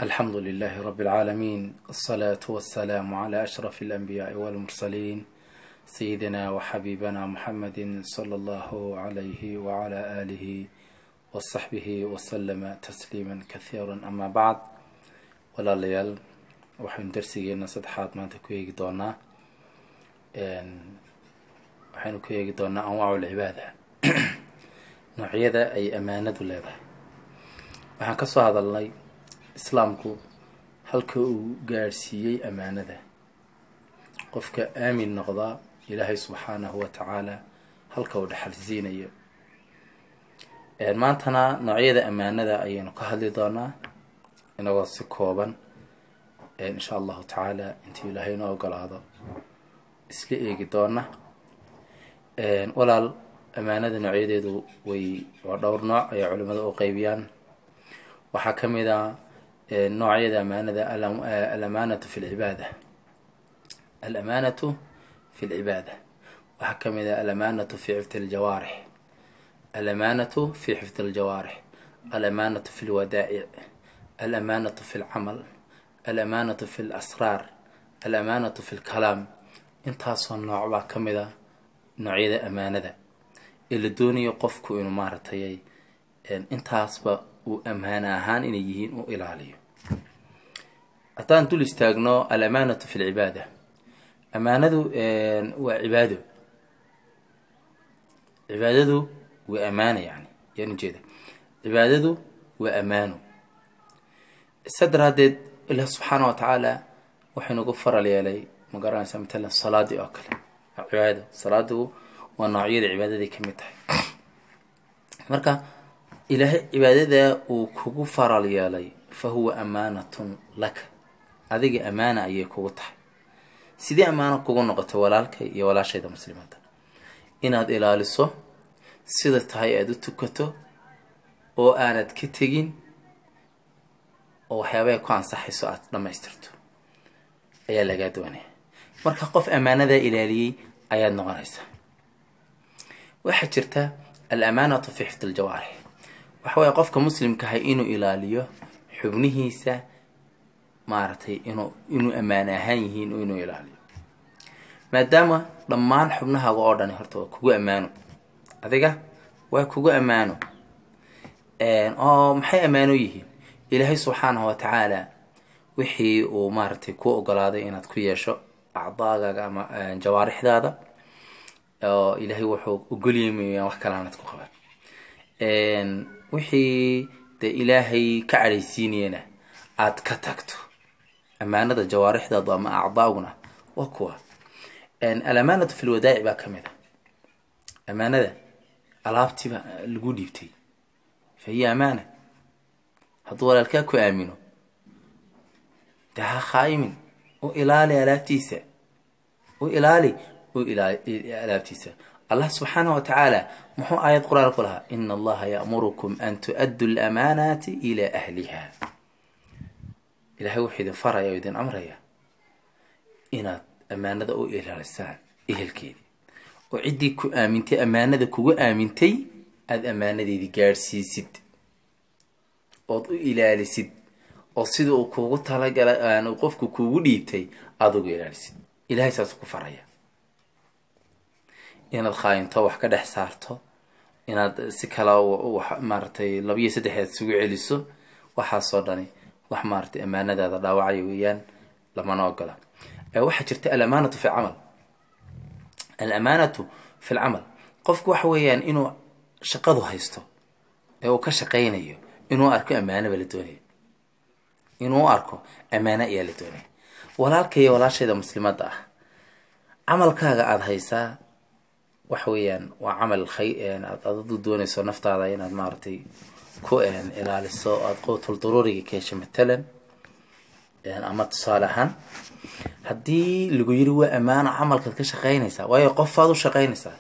الحمد لله رب العالمين، الصلاة والسلام على أشرف الأنبياء والمرسلين سيدنا وحبيبنا محمد صلى الله عليه وعلى آله وصحبه وسلم تسليما كثيرا. أما بعد، ولا ليال وحين درسينا صدحات ما تكويك دونا وحين كويك دونا أنواع العبادة نوعية أي أمانة لها. وحين كسو هذا الله islaamku halka uu gaarsiiyay amaanada qofka aamin noqda ilaahay subhanahu wa ta'ala halka uu dhaxalsiinayo. maantana noocyada amaanada ayaynu ka hadli doonaa inagoo si kooban insha Allah ta'ala intii ilaahay noo ogolaado isla eegi doona. walaal amaanada noocyadeedu waa dhowr nooc ay culimadu u qaybiyaan. waxaa kamid ah نوعية الأمانة في العبادة. الأمانة في العبادة وحكم إذا الأمانة في حفظ الجوارح، الأمانة في حفظ الجوارح، الأمانة في الودائع، الأمانة في العمل، الأمانة في الأسرار، الأمانة في الكلام. انتهى النوع وحكم إذا نوعية أمانة اللي دوني يقفك إنه مارتي انتهى وأمانة هان إن يجين وإلاليه. أتان تقول استاجنوا الأمانة في العبادة. أمانة وعبادة. عبادة وأمانة يعني جدا. عبادة وأمانة. الصدر هذا الله سبحانه وتعالى وحين غفر لي مقارنة مثلا الصلاة أكل عبادة. صلاة ونوعية العبادة دي كمتها. مركا إلهي عبادة وكوكو فراليا لي فهو أمانة لك. هذه أمانة أيه كوتح. سيدي أمانة كوكو نقطة ولالك يا ولا شيء مسلمات. إن هذا إلى لسه سيدة هاي أدو تكتو أو أنا تكتجين أو حيابي كان صحي سؤال لما يسترتو. أيه لقادوني. مركا قف أمانة ذا إلى لي أياد نغريسة. واحد جرته الأمانة في حفظ الجوارح. وحوى قفك مسلم كهي إنه إلاليه حبنيهيسا مارتي إنه أمانة هايهين إنه إلاليه. ما دام لما حبنها قاردني هرتوا كوجو أمانه. هذيك وكوجو أمانه. محي أمانه يهين. إلهي سبحانه وتعالى وحي ومارتي كو قلاده إن تكويشوا أعضاء أما جوارح هذا. إلهي وحو وقولي مي وحكلامنا تكوخبر. وحي ده إلهي كعريسينينا عاد كتكتو. أمانة الجوارح ده ضم أعضاؤنا وكوا. الأمانة في الودائع بقى كمذا. أمانة ده ألعبتي الجودي بتي. فهي أمانة. هذول الكاكو آمنوا. ده خايمين. وإلالي ألابتيسة. وإلالي ألابتيسة. الله سبحانه وتعالى محو آية القرآن قلها إن الله يأمركم أن تؤدوا الأمانات إلى أهلها. إلهي وحيد فرع يودين أمريا إن أمانة أو إلى لسان إهل كيدي وعدي كو آمنتي أمانة كو آمنتي أذ أمانة دي جارسي سد أو إلى لسد أو سد أو كو تلاقى أنا وقفك كو ديبتي أذو إلى لسد إلهي ساسكو فرعيا inaad khaayinto wax ka dhex saarto inaad si kala maartay 2-3 isugu celiso waxa soo dhani wax maartay amaanadaada dhaawacay weeyaan lama ogola. waxa jirta al-amaanatu fi amal. al-amaanatu fi al-amal qofku wax weeyaan inuu shaqadu haysto ee uu ka shaqeynayo inuu arko amaana bala doonay inuu arko amaana iyo la doonay. walaalkay walaashayda muslimada ah amalkaaga aad haysaa وحويان وعمل الخير أضد دوني سو نفط هذا إن مارتي كو إلى السو قوت الضروري كيش مثلا أما تصالحا هدي اللي يجروا أمان عمل كش خاينسا ويقف هذا شقاينسا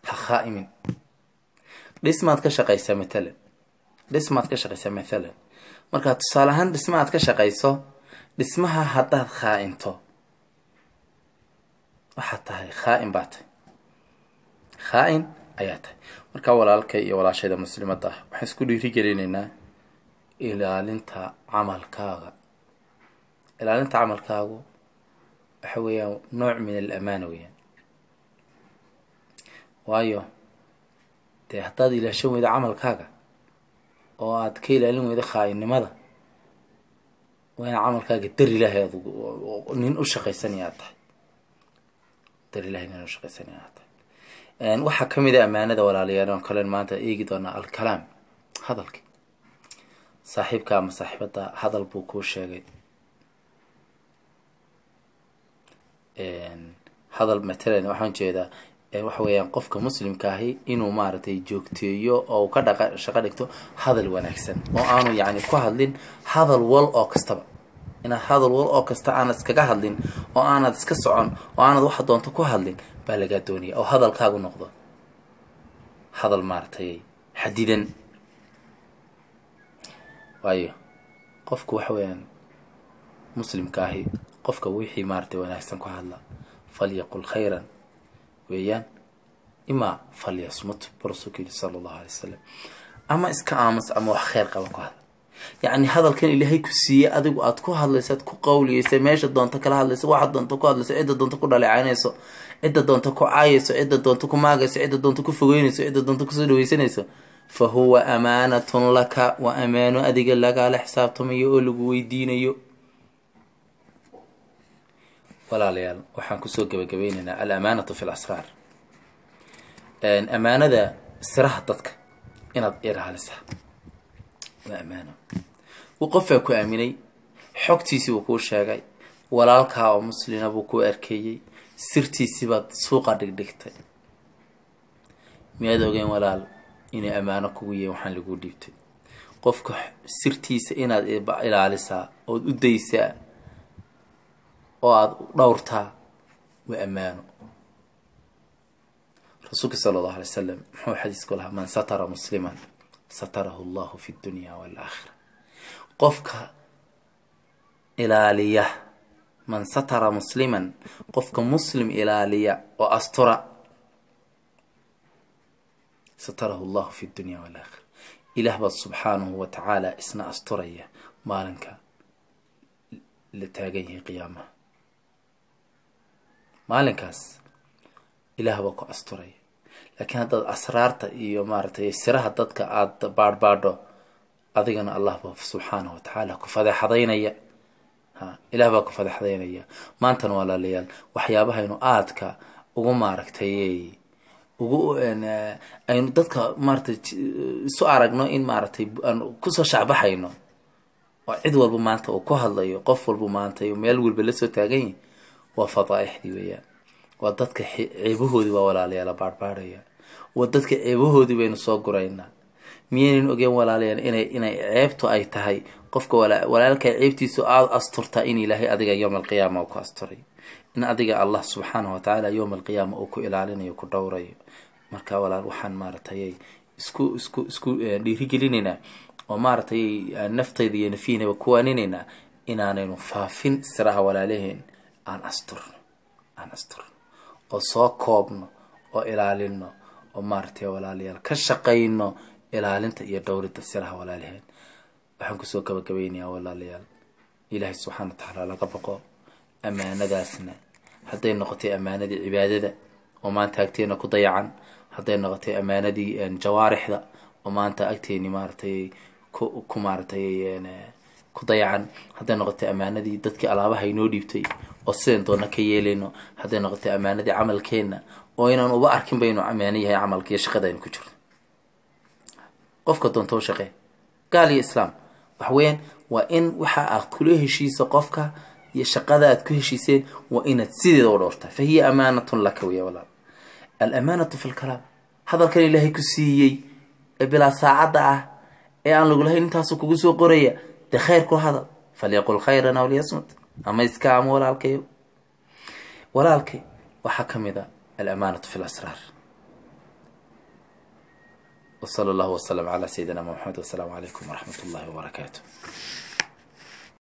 خائمين ليس ما تكش قيسا مثلا ليس ما تكش قيسا مثلا مركات تصالحا ليس ما تكش قيسا اسمها حتى خائنته وحتى هي خائن بات خائن آياته. مركا walaalkay iyo walaashayda muslimada ah waxaan isku dhiiri galinaynaa ilaalinta camalkaaga. ilaalinta camalkaagu waxa weeyaan nooc min al-amaana weeyaan. waayo dee haddaad ilaashan weydo camalkaaga oo aad ka ilaalin weydo khaa'inimada, waa in camalkaaga dar ilaahay aad nin u shaqaysanaya aad tahay. dar ilaahay nin u shaqaysanaya aad tahay. waxaa ka mid a amaanada walaalayaal oo kale maanta eegi doonaa alkalaam, hadalkii. saaxiibka ama saaxiibada hadal buu kuu sheegay, hadal matalan waxaan jeedaa waxa weeyaan qofka muslimka ahi inuu maaragtay joogteeyo oo ka shaqo dhigto hadal wanaagsan oo aanu yacni ku hadlin hadal wal oo kastaba. inaad hadal wal oo kasta aanad iskaga hadlin oo aanad iska socon oo aanad waxa doonto ku hadlin baa lagaa doonaya, oo hadalkaagu noqdo hadal maaragtay xadidan. waayo qofku waxa weeyaan muslimka ahi qofka wixii maaragtay wanaagsan ku hadla falyaqul khayran weeyaan imaa falyasmut barasuulka sala allahu alay wasalam, ama iska aamus ama wax khayr qaban ku hadla. yacni hadalkan ilaahay ku siiyey adigu aad ku hadlayso, aad ku qawliyeyso, meesha doonto kala hadlayso, waxa doonto ku hadlayso, cidda doonto ku dhaleecaynayso, cidda doonto ku caayayso, cidda doonto ku maagayso, cidda doonto ku fogeynayso, cidda doonto kusoo dhaweysanayso, fa huwa amaanatun laka, wa amaano adiga lagaala xisaabtamayo oo lagu weydiinayo. walaalayaal waxaan kusoo gabagabeynaynaa al-amaanatu fi lasraar. amaanada siraha dadka inaad ilaalisaa waa amaano. uu qofaa ku aaminay, xogtiisii buu kuu sheegay, walaalkaa oo muslina buu kuu arkeeyey, sirtiisii baad suuqa dhigdhigtay. miyaad ogeyn walaal inay amaano kugu yihiin waxaan laguu dhiibtay? qofka sirtiisa inaad ilaalisaa ood u daysaa oo aad dhowrtaa waa amaano. rasuulka sala allahu alay wasalam muxuu xadiisku lahaa, man satara musliman satarahu allahu fi dunya waalaakhira. qofka ilaaliya, man satara musliman, qofka muslim ilaaliya oo astura, satarahu allahu fi dunya waalaakhira. ilaah baa subxaanahu wa tacaala isna asturaya maalinka la taagan yahay qiyaamaha. maalinkaas ilaah baa ku asturaya. laakiin haddaad asraarta iyo maaragtay siraha dadka aada baadhbaadho, adigana allah baa subxaanahu wa tacaala ku fadeexadaynaya. ilaah baa ku fadeexadaynaya. maantana walaalayaal waxyaabahaynu aadka ugu maaragtay ugu aynu dadka maaragtay isu aragno in maaragtay aan kusoo shacbaxayno, oo cid walba maanta uu ku hadlayo, qof walba maanta iyo meel walba lasoo taagan yahay, waa fadaa'ixdii weeyaan. waa dadka ceebahoodii waa walaalayaal la baadhbaadhaya. waa dadka ceebahoodii baynu soo guraynaa. miyaynan ogeen walaalayaal inay ceebtu ay tahay qofka walaalka ceebtiisu aada asturtaa in ilaahay adiga yowma alqiyaama uu ku asturay, in adiga allah subxaanahu wa tacaala yowma alqiyaama uu ku ilaalinayo, ku dhowrayo. marka walaal waxaan maaragtay isku dhiirigelinaynaa oo maaragtay naftayda iyo nafiinaba kuwaaninaynaa inaanaynu faafin siraha walaalaheen, aan asturno oo soo koobno oo ilaalino oo maaragtay walaalayaal ka shaqayno ilaalinta iyo dhowridda siraha walaalaheen. waxaan kusoo gabagabeynayaa walaalayaal, ilaahay subxaana wa tacaala laga baqo. amaanadaasna hadday noqotay amaanadii cibaadada oo maanta agteena ku dayacan, hadday noqotay amaanadii jawaarixda oo maanta agteeni maaragtay ku maaragtay ku dayacan, hadday noqotay amaanadii dadkii alaabaha inoo dhiibtay oo sideen doona ka yeelayno, hadday noqotay amaanadii camalkeenna oo inaan uba arkin baynu amaano yahay camalkiiyo shaqada aynu ku jirno. qofka doonto shaqee, gaal iyo islaam, waxa weeyaan waa in waxa aad kula heshiisa qofka iyo shaqada aad ku heshiiseen waa inaad sideeda u dhowrtaa. fa hiya amaanatun laka weya walaal. al-amaanatu fi lkalaam, hadalkan ilaahay ku siiyey ee bilaa saacadda ah ee aan lagu lahayn intaasuu kugu soo qoraya, dee khayr ku hadal. falyaqul khayran aw liyasmut, ama iska ama walaalkay waxaa ka mid a al-amaanatu fi lasraar. وصلى الله وسلم على سيدنا محمد والسلام عليكم ورحمة الله وبركاته.